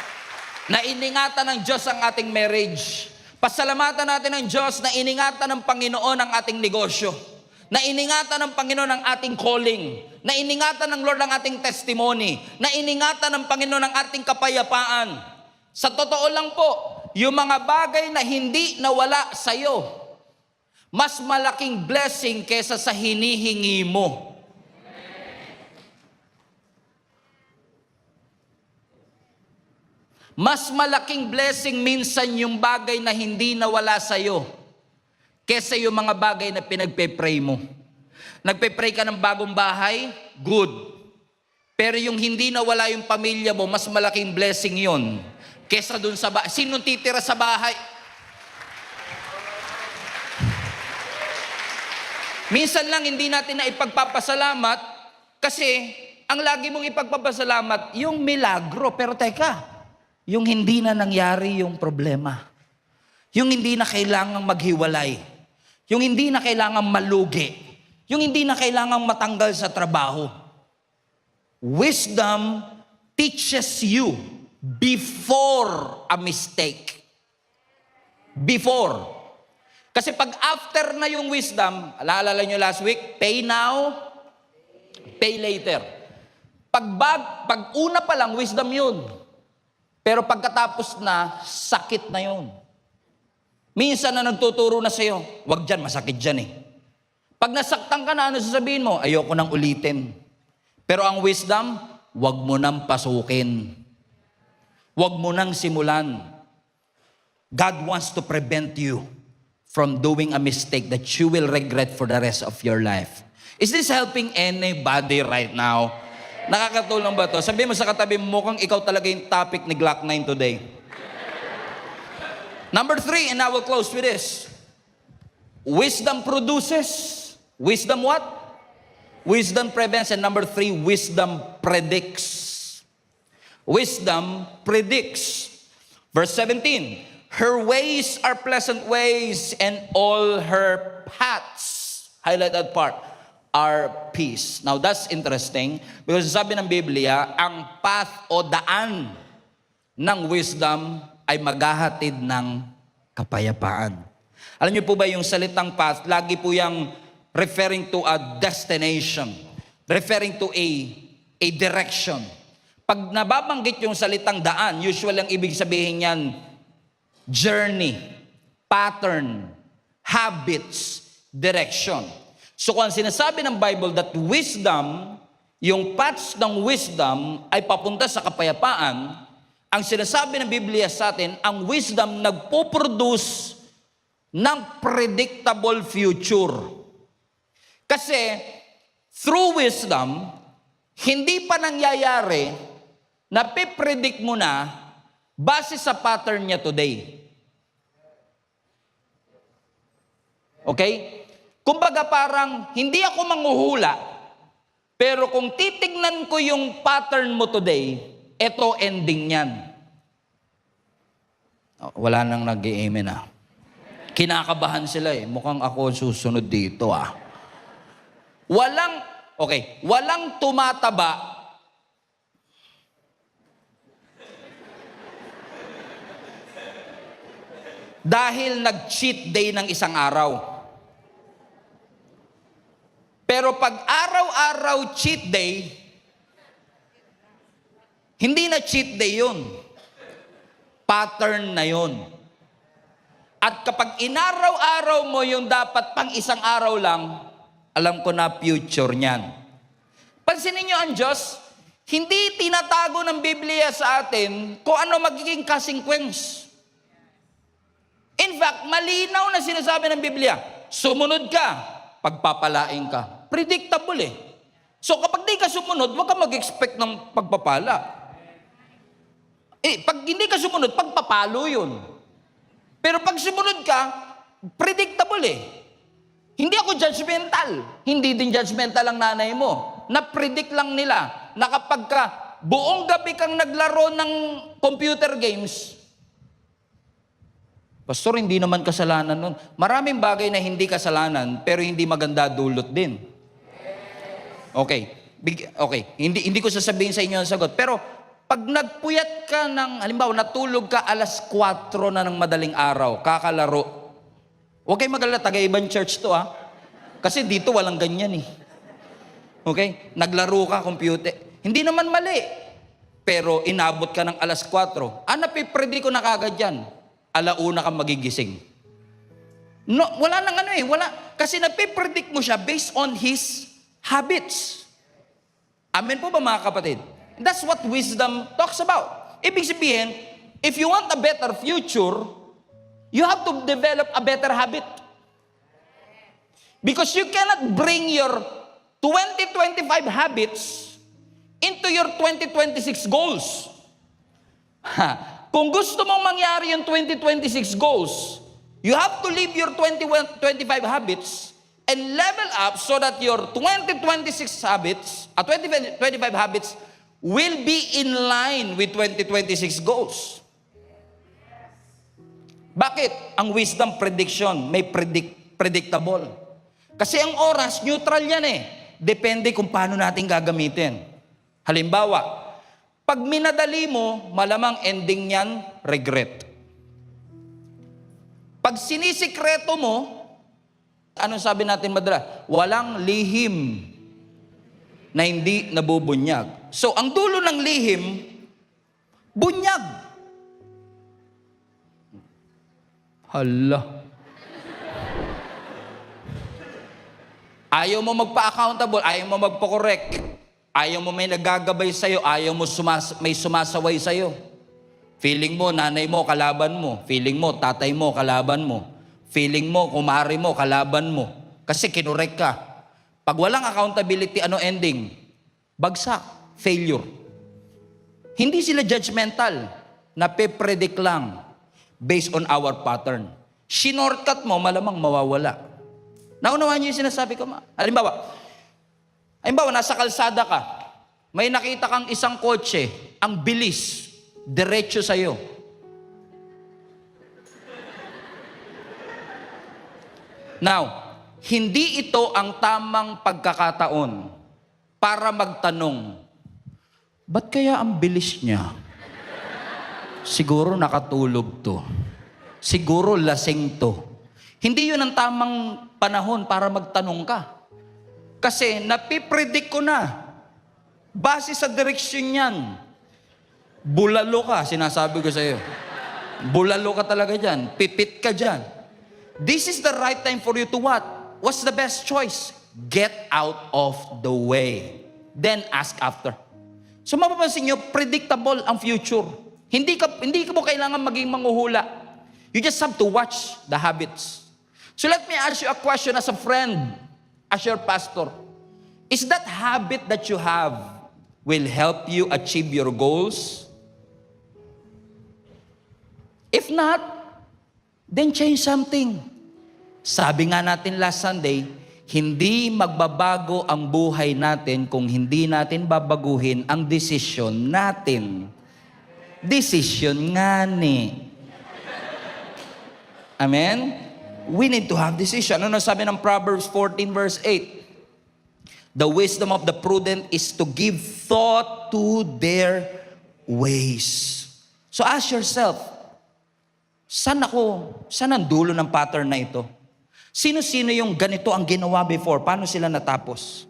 Speaker 1: na iningatan ng Diyos ang ating marriage. Pasalamatan natin ang Diyos na iningatan ng Panginoon ang ating negosyo. Na iningatan ng Panginoon ang ating calling. Na iningatan ng Lord ang ating testimony. Na iningatan ng Panginoon ang ating kapayapaan. Sa totoo lang po, yung mga bagay na hindi nawala sa'yo, mas malaking blessing kesa sa hinihingi mo. Mas malaking blessing minsan yung bagay na hindi nawala sa'yo kesa yung mga bagay na pinagpe-pray mo. Nagpe-pray ka ng bagong bahay, good. Pero yung hindi nawala yung pamilya mo, mas malaking blessing yon kesa dun sa bahay. Sinong titira sa bahay? Minsan lang hindi natin na ipagpapasalamat kasi ang lagi mong ipagpapasalamat, yung milagro. Pero teka, yung hindi na nangyari yung problema. Yung hindi na kailangang maghiwalay. Yung hindi na kailangang malugi. Yung hindi na kailangang matanggal sa trabaho. Wisdom teaches you before a mistake. Before. Kasi pag after na yung wisdom, alaalala nyo last week, pay now, pay later. Pag una pa lang, wisdom yun. Pero pagkatapos na, sakit na yun. Minsan na nagtuturo na sa'yo, wag dyan, masakit dyan eh. Pag nasaktan ka na, ano sasabihin mo? Ayoko nang ulitin. Pero ang wisdom, wag mo nang pasukin. Wag mo nang simulan. God wants to prevent you from doing a mistake that you will regret for the rest of your life. Is this helping anybody right now? Nakakatulong ba to? Sabi mo sa katabi mo, mukhang ikaw talaga yung topic ni Glock 9 today. Number 3, and I will close with this. Wisdom produces. Wisdom what? Wisdom prevents. And number 3, wisdom predicts. Wisdom predicts. Verse 17, her ways are pleasant ways, and all her paths, highlight that part, are peace. Now that's interesting because sabi ng Biblia, ang path o daan ng wisdom ay maghahatid ng kapayapaan. Alam niyo po ba yung salitang path, lagi po yung referring to a destination, referring to a direction. Pag nababanggit yung salitang daan, usually ang ibig sabihin yan, journey, pattern, habits, direction. So kung sinasabi ng Bible that wisdom, yung paths ng wisdom ay papunta sa kapayapaan, ang sinasabi ng Biblia sa atin, ang wisdom nagpo-produce ng predictable future. Kasi through wisdom, hindi pa nangyayari na pipredict mo na base sa pattern niya today. Okay? Kumbaga parang, hindi ako manghuhula, pero kung titignan ko yung pattern mo today, eto ending niyan. Wala nang nag-i-amen ah. Kinakabahan sila eh. Mukhang ako susunod dito ah. Walang tumataba dahil nag-cheat day ng isang araw. Pero pag araw-araw cheat day, hindi na cheat day yun. Pattern na yun. At kapag inaraw-araw mo yung dapat pang isang araw lang, alam ko na future niyan. Pansinin niyo ang Diyos, hindi tinatago ng Biblia sa atin kung ano magiging consequence. In fact, malinaw na sinasabi ng Biblia, sumunod ka, pagpapalain ka. Predictable eh. So kapag di ka sumunod, huwag ka mag-expect ng pagpapala. Pag hindi ka sumunod, pagpapalo yun. Pero pag sumunod ka, predictable eh. Hindi ako judgmental. Hindi din judgmental ang nanay mo. Na-predict lang nila na kapag ka buong gabi kang naglaro ng computer games, Pastor, hindi naman kasalanan nun. Maraming bagay na hindi kasalanan, pero hindi maganda dulot din. Okay. Hindi ko sasabihin sa inyo ang sagot. Pero pag nagpuyat ka ng, halimbawa, natulog ka 4:00 na ng madaling araw, kakalaro. Huwag kayong mag-alala, taga-ibang church to Kasi dito walang ganyan eh. Okay? Naglaro ka, computer. Hindi naman mali. Pero inabot ka ng 4:00. Napipredict ko na kagad yan. 1:00 kang magigising. No, wala nang wala. Kasi napipredict mo siya based on his habits. Amen po ba mga kapatid? That's what wisdom talks about. Ibig sabihin, if you want a better future, you have to develop a better habit. Because you cannot bring your 2025 habits into your 2026 goals. Kung gusto mong mangyari yung 2026 goals, you have to leave your 2025 habits and level up so that your 2026 habits, 2025 habits will be in line with 2026 goals. Bakit? Ang wisdom prediction may predictable. Kasi ang oras, neutral yan Depende kung paano natin gagamitin. Halimbawa, pag minadali mo, malamang ending niyan, regret. Pag sinisikreto mo, anong sabi natin madala? Walang lihim na hindi nabubunyag. So, ang dulo ng lihim, bunyag. Hala. Ayaw mo magpa-accountable, ayaw mo magpa-correct. Ayaw mo may nagagabay sa'yo, ayaw mo may sumasaway sa'yo. Feeling mo, nanay mo, kalaban mo. Feeling mo, tatay mo, kalaban mo. Feeling mo, kumari mo, kalaban mo. Kasi kinurek ka. Pag walang accountability, ano ending? Bagsak, failure. Hindi sila judgmental. Nape-predict lang based on our pattern. Shinortcut mo, malamang mawawala. Naunawaan niyo yung sinasabi ko, Halimbawa, nasa kalsada ka, may nakita kang isang kotse, ang bilis, diretso sa'yo. Now, hindi ito ang tamang pagkakataon para magtanong, ba't kaya ang bilis niya? Siguro nakatulog to. Siguro lasing to. Hindi yun ang tamang panahon para magtanong ka. Kasi napipredict ko na. Base sa direksyon yan. Bulalo ka, sinasabi ko sa iyo. Bulalo ka talaga dyan. Pipit ka dyan. This is the right time for you to what? What's the best choice? Get out of the way. Then ask after. So mapapansin nyo, predictable ang future. Hindi ka mo kailangan maging manghuhula. You just have to watch the habits. So let me ask you a question as a friend, as your pastor. Is that habit that you have will help you achieve your goals? If not, then change something. Sabi nga natin last Sunday, hindi magbabago ang buhay natin kung hindi natin babaguhin ang desisyon natin. Decision nga ni. Amen? We need to have decision. Ano sabi ng Proverbs 14 verse 8? The wisdom of the prudent is to give thought to their ways. So ask yourself, saan ang dulo ng pattern na ito? Sino-sino yung ganito ang ginawa before? Paano sila natapos?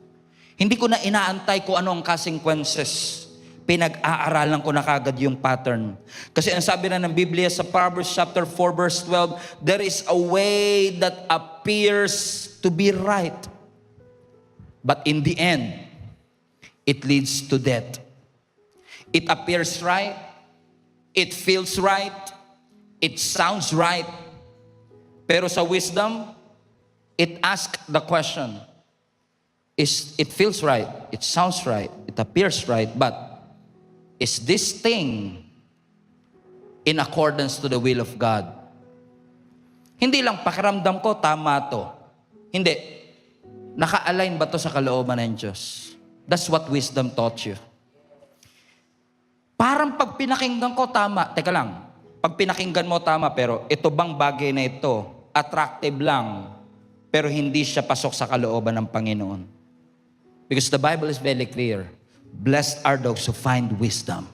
Speaker 1: Hindi ko na inaantay kung ano ang consequences. Pinag-aaralan ko na kagad yung pattern. Kasi ang sabi na ng Biblia sa Proverbs chapter 4 verse 12, there is a way that appears to be right. But in the end, it leads to death. It appears right. It feels right. It sounds right. Pero sa wisdom, it asks the question, it feels right, it sounds right, it appears right, but is this thing in accordance to the will of God? Hindi lang pakiramdam ko, tama to. Hindi. Naka-align ba to sa kalooban ng Diyos? That's what wisdom taught you. Parang pag pinakinggan ko, tama. Teka lang. Pag pinakinggan mo, tama. Pero ito bang bagay na ito, attractive lang, pero hindi siya pasok sa kalooban ng Panginoon. Because the Bible is very clear. Blessed are those who find wisdom.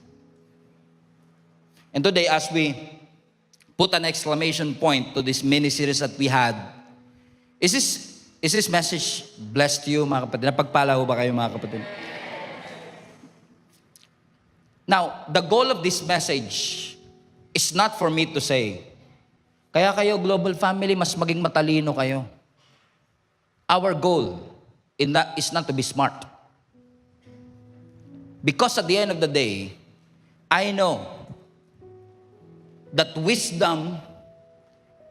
Speaker 1: And today, as we put an exclamation point to this mini-series that we had, is this message blessed you, mga kapatid? Napagpala ho ba kayo, mga kapatid? Now, the goal of this message is not for me to say, kaya kayo, global family, mas maging matalino kayo. Our goal is not to be smart. Because at the end of the day, I know that wisdom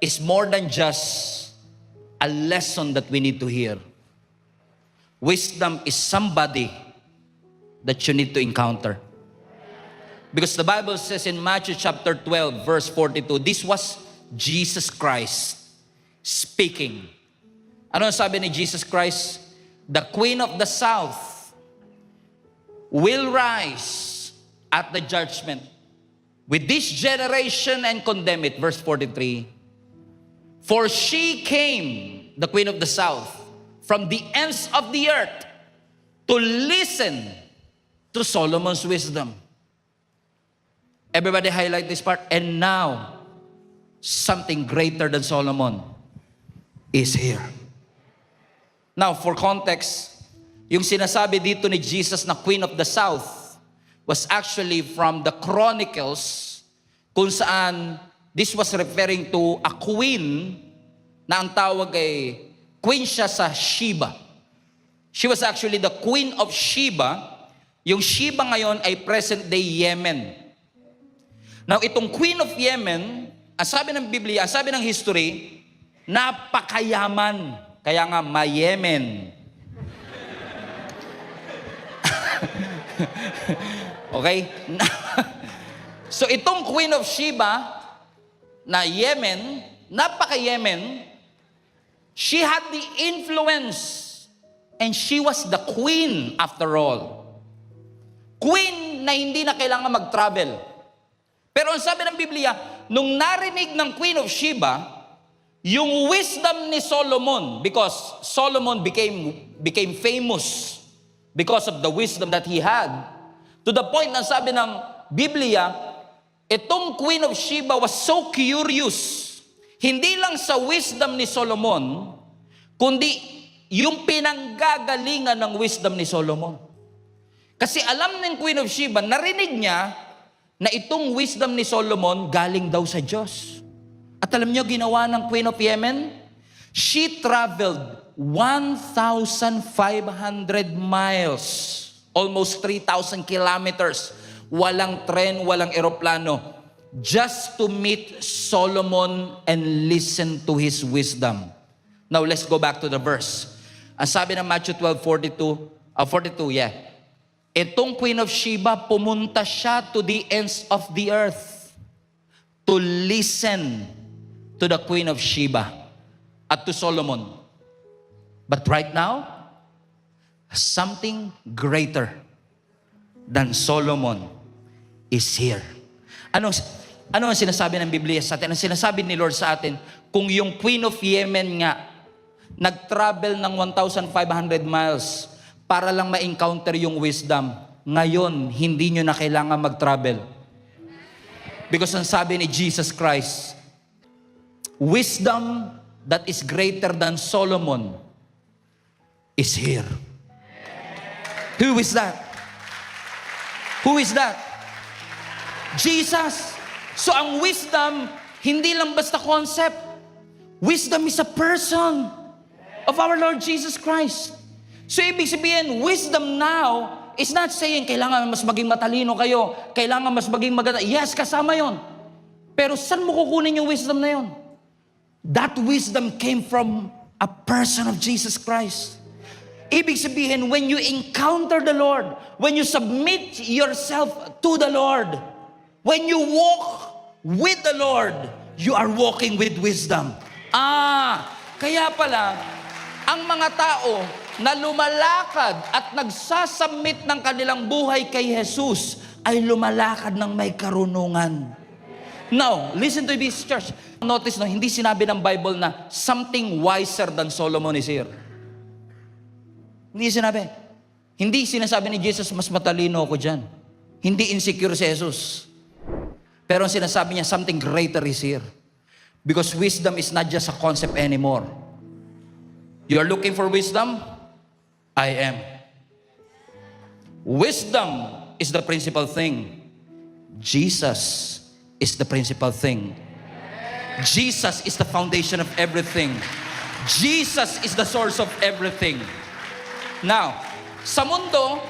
Speaker 1: is more than just a lesson that we need to hear. Wisdom is somebody that you need to encounter. Because the Bible says in Matthew chapter 12, verse 42, this was Jesus Christ speaking. Ano ang sabi ni Jesus Christ? The Queen of the South will rise at the judgment with this generation and condemn it. Verse 43. For she came, the Queen of the South, from the ends of the earth to listen to Solomon's wisdom. Everybody highlight this part. And now, something greater than Solomon is here. Now, for context, yung sinasabi dito ni Jesus na Queen of the South was actually from the Chronicles, kung saan this was referring to a queen na ang tawag ay queen siya sa Sheba. She was actually the Queen of Sheba. Yung Sheba ngayon ay present-day Yemen. Now, itong Queen of Yemen, ang sabi ng Biblia, ang sabi ng history, napakayaman. Kaya nga, ma-Yemen. Okay? So, itong Queen of Sheba, na Yemen, napaka-Yemen, she had the influence and she was the queen after all. Queen na hindi na kailangan mag-travel. Pero ang sabi ng Biblia, nung narinig ng Queen of Sheba, yung wisdom ni Solomon, because Solomon became famous because of the wisdom that he had, to the point na sabi ng Biblia, itong Queen of Sheba was so curious, hindi lang sa wisdom ni Solomon, kundi yung pinanggagalingan ng wisdom ni Solomon. Kasi alam ng Queen of Sheba, narinig niya na itong wisdom ni Solomon galing daw sa Diyos. At alam niyo, ginawa ng Queen of Yemen? She traveled 1,500 miles, almost 3,000 kilometers, walang tren, walang eroplano, just to meet Solomon and listen to his wisdom. Now, let's go back to the verse. Ang sabi ng Matthew 12:42, itong Queen of Sheba, pumunta siya to the ends of the earth to listen to the Queen of Sheba at to Solomon. But right now, something greater than Solomon is here. Ano ang sinasabi ng Biblia sa atin? Ang sinasabi ni Lord sa atin, kung yung Queen of Yemen nga, nag-travel ng 1,500 miles para lang ma-encounter yung wisdom, ngayon, hindi nyo na kailangan mag-travel. Because ang sabi ni Jesus Christ, wisdom that is greater than Solomon is here. Who is that? Who is that? Jesus. So ang wisdom, hindi lang basta concept. Wisdom is a person of our Lord Jesus Christ. So ibig sabihin, wisdom now is not saying kailangan mas maging matalino kayo, kailangan mas maging maganda. Yes, kasama yon. Pero saan mo kukunin yung wisdom na yon? That wisdom came from a person of Jesus Christ. Ibig sabihin, when you encounter the Lord, when you submit yourself to the Lord, when you walk with the Lord, you are walking with wisdom. Kaya pala, ang mga tao na lumalakad at nagsasubmit ng kanilang buhay kay Jesus ay lumalakad ng may karunungan. Now, listen to this, church. Notice, no, hindi sinabi ng Bible na something wiser than Solomon is here. Hindi sinabi. Hindi sinasabi ni Jesus, mas matalino ako dyan. Hindi insecure si Jesus. Pero ang sinasabi niya, something greater is here. Because wisdom is not just a concept anymore. You are looking for wisdom? I am. Wisdom is the principal thing. Jesus is the principal thing. Jesus is the foundation of everything. Jesus is the source of everything. Now, sa mundo,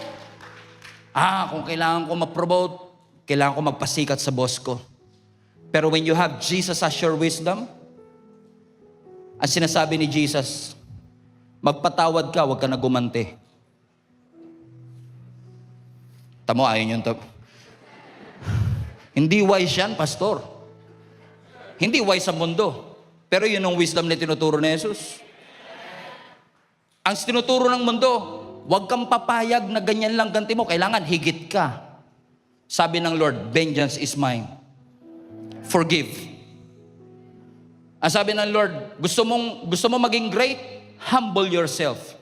Speaker 1: kung kailangan ko ma-promote, kailangan ko magpasikat sa boss ko. Pero when you have Jesus as your wisdom, ang sinasabi ni Jesus, magpatawad ka, huwag ka na gumanti. Tamo, ayun yung Hindi wise yan, pastor. Hindi wise sa mundo. Pero yun ang wisdom na tinuturo ni Jesus. Ang tinuturo ng mundo, huwag kang papayag na ganyan lang ganti mo. Kailangan higit ka. Sabi ng Lord, vengeance is mine. Forgive. Ang sabi ng Lord, gusto mo maging great? Humble yourself.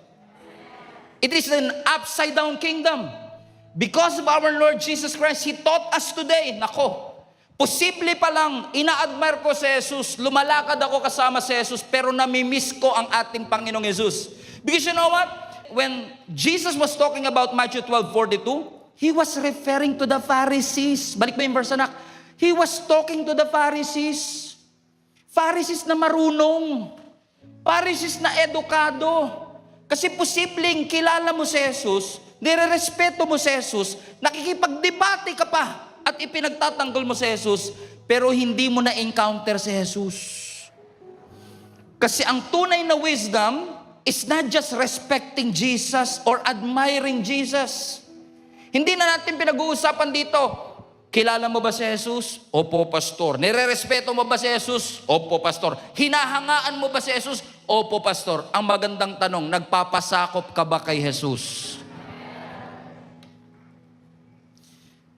Speaker 1: It is an upside down kingdom. Because of our Lord Jesus Christ, He taught us today, posible pa lang, ina-admire ko si Jesus, lumalakad ako kasama si Jesus, pero namimiss ko ang ating Panginoong Jesus. Because you know what? When Jesus was talking about Matthew 12:42, He was referring to the Pharisees. Balik mo yung verse, anak. He was talking to the Pharisees. Pharisees na marunong. Pharisees na edukado. Kasi posibleng kilala mo si Jesus, nirerespeto mo si Jesus, nakikipagdebate ka pa, at ipinagtatanggol mo si Jesus, pero hindi mo na-encounter si Jesus. Kasi ang tunay na wisdom is not just respecting Jesus or admiring Jesus. Hindi na natin pinag-uusapan dito, kilala mo ba si Jesus? Opo, pastor. Nire-respeto mo ba si Jesus? Opo, pastor. Hinahangaan mo ba si Jesus? Opo, pastor. Ang magandang tanong, nagpapasakop ka ba kay Jesus?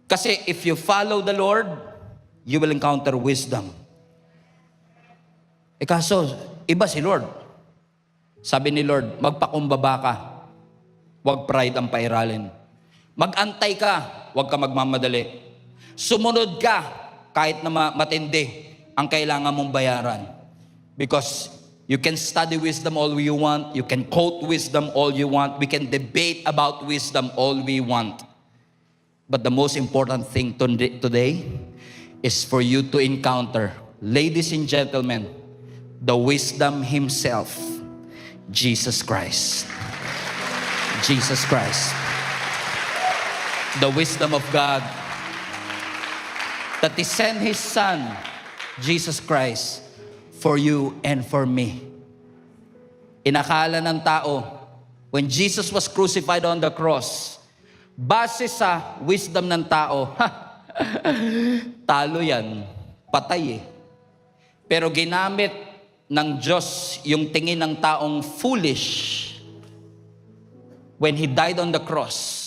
Speaker 1: Kasi if you follow the Lord, you will encounter wisdom. Kaso, iba si Lord. Sabi ni Lord, magpakumbaba ka. Huwag pride ang pairalin. Mag-antay ka, huwag ka magmamadali. Sumunod ka, kahit na matindi ang kailangan mong bayaran. Because you can study wisdom all you want, you can quote wisdom all you want, we can debate about wisdom all we want. But the most important thing today is for you to encounter, ladies and gentlemen, the wisdom Himself, Jesus Christ. Jesus Christ. The wisdom of God that He sent His Son, Jesus Christ, for you and for me. Inakala ng tao, when Jesus was crucified on the cross, base sa wisdom ng tao, talo yan, patay eh. Pero ginamit ng Diyos yung tingin ng taong foolish when He died on the cross.